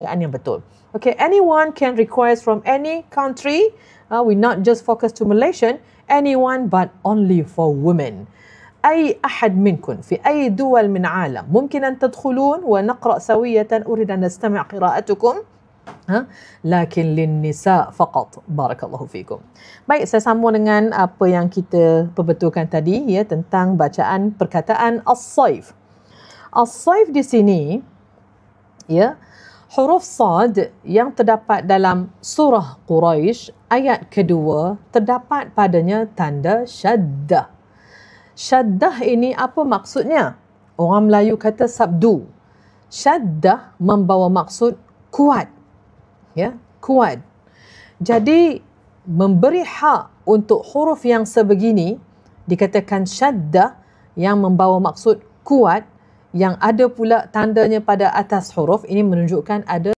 yang betul. Okay, anyone can request from any country. We not just focus to Malaysian. Anyone but only for women. أي أحد منكم في أي دول من عالم ممكن أن تدخلون ونقرأ سوية. أريد أن نستمع قراءتكم لكن للنساء فقط. Barakallahu fikum. Baik, saya sambung dengan apa yang kita perbetulkan tadi ya, tentang bacaan perkataan as-saif. As-saif di sini ya, huruf sad yang terdapat dalam surah Quraisy ayat kedua terdapat padanya tanda syaddah. Syaddah ini apa maksudnya? Orang Melayu kata sabdu. Syaddah membawa maksud kuat. Ya, kuat. Jadi memberi hak untuk huruf yang sebegini dikatakan syaddah yang membawa maksud kuat, yang ada pula tandanya pada atas huruf ini menunjukkan ada